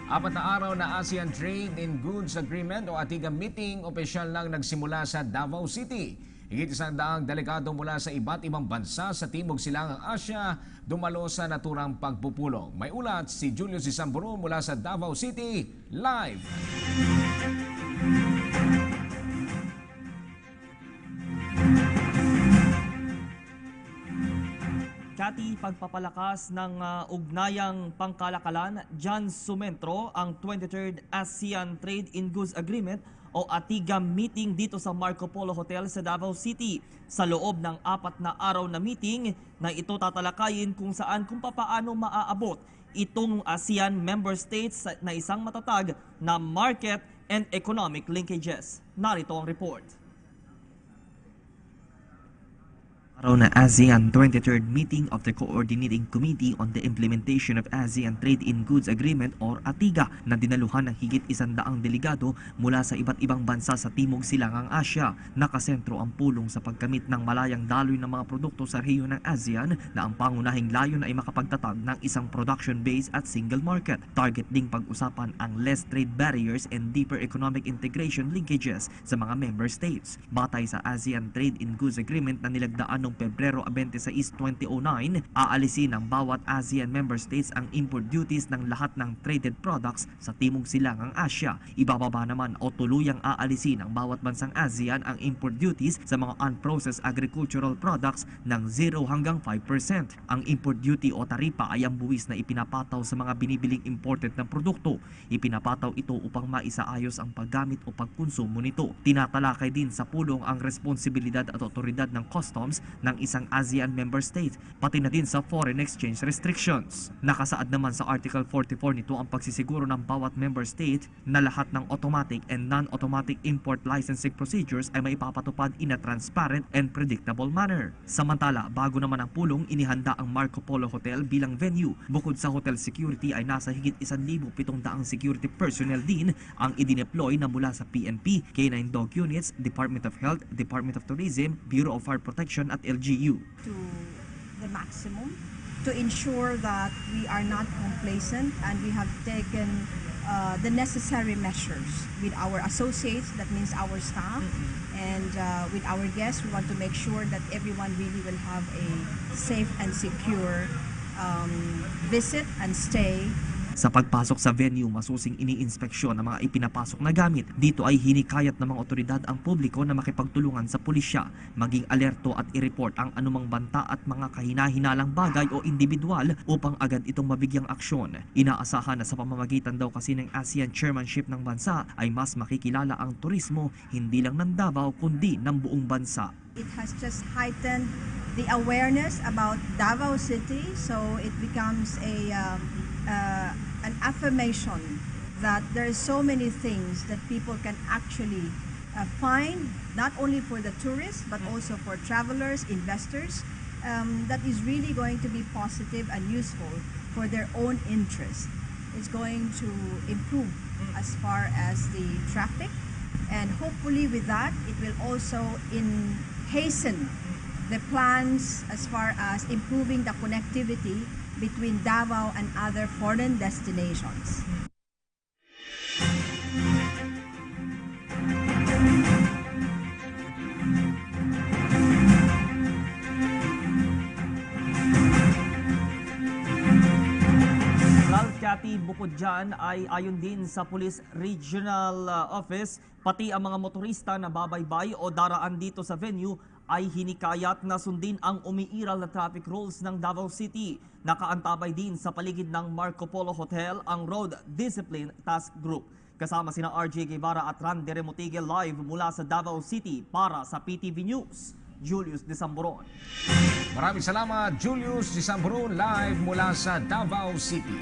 Apat na araw na ASEAN Trade in Goods Agreement o ATIGA meeting opisyal lang nagsimula sa Davao City. Higit 100 delegado mula sa iba't ibang bansa sa Timog Silangang Asya dumalo sa naturang pagpupulong. May ulat si Julius Isamburu mula sa Davao City, live. Kati, pagpapalakas ng ugnayang pangkalakalan, John Sumentro ang 23rd ASEAN Trade in Goods Agreement o ATIGA meeting dito sa Marco Polo Hotel sa Davao City. Sa loob ng 4 na araw na meeting na ito tatalakayin kung papaano maaabot itong ASEAN member states na isang matatag na market and economic linkages. Narito ang report. Araw na ASEAN 23rd Meeting of the Coordinating Committee on the Implementation of ASEAN Trade in Goods Agreement or ATIGA na dinaluhan ng higit 100 delegado mula sa iba't ibang bansa sa Timog Silangang Asya. Nakasentro ang pulong sa pagkamit ng malayang daloy ng mga produkto sa rehiyon ng ASEAN na ang pangunahing layon ay makapagtatag ng isang production base at single market. Target ding pag-usapan ang less trade barriers and deeper economic integration linkages sa mga member states. Batay sa ASEAN Trade in Goods Agreement na nilagdaan noong Pebrero 26, 2009, aalisin ng bawat ASEAN member states ang import duties ng lahat ng traded products sa Timog Silangang Asya. Ibababa naman o tuluyang aalisin ng bawat bansang ASEAN ang import duties sa mga unprocessed agricultural products ng 0 hanggang 5%. Ang import duty o taripa ay ang buwis na ipinapataw sa mga binibiling imported na produkto. Ipinapataw ito upang maisaayos ang paggamit o pagkonsumo nito. Tinatalakay din sa pulong ang responsibilidad at otoridad ng customs ng isang ASEAN member state, pati na din sa foreign exchange restrictions. Nakasaad naman sa Article 44 nito ang pagsisiguro ng bawat member state na lahat ng automatic and non-automatic import licensing procedures ay maipapatupad in a transparent and predictable manner. Samantala, bago naman ang pulong, inihanda ang Marco Polo Hotel bilang venue. Bukod sa hotel security ay nasa higit 1,700 security personnel din ang idineploy na mula sa PNP, K9 Dog Units, Department of Health, Department of Tourism, Bureau of Fire Protection at LGU. To the maximum to ensure that we are not complacent and we have taken the necessary measures with our associates, that means our staff, and with our guests. We want to make sure that everyone really will have a safe and secure visit and stay. Sa pagpasok sa venue, masusing iniinspeksyon ng mga ipinapasok na gamit. Dito ay hinikayat ng mga otoridad ang publiko na makipagtulungan sa pulisya, maging alerto at i-report ang anumang banta at mga kahina-hinalang bagay o individual upang agad itong mabigyang aksyon. Inaasahan na sa pamamagitan daw kasi ng ASEAN chairmanship ng bansa ay mas makikilala ang turismo hindi lang ng Davao kundi ng buong bansa. It has just heightened the awareness about Davao City, so it becomes an affirmation that there are so many things that people can actually find, not only for the tourists but also for travelers, investors, that is really going to be positive and useful for their own interest. It's going to improve as far as the traffic, and hopefully with that it will also hasten the plans as far as improving the connectivity between Davao and other foreign destinations. Kati, bukod dyan ay ayon din sa Police Regional Office, pati ang mga motorista na babaybay o daraan dito sa venue ay hinikayat na sundin ang umiiral na traffic rules ng Davao City. Nakaantabay din sa paligid ng Marco Polo Hotel ang Road Discipline Task Group. Kasama sina RJ Guevara at Randy Remotigel live mula sa Davao City para sa PTV News. Julius Desamboron. Maraming salamat, Julius Desamboron, live mula sa Davao City.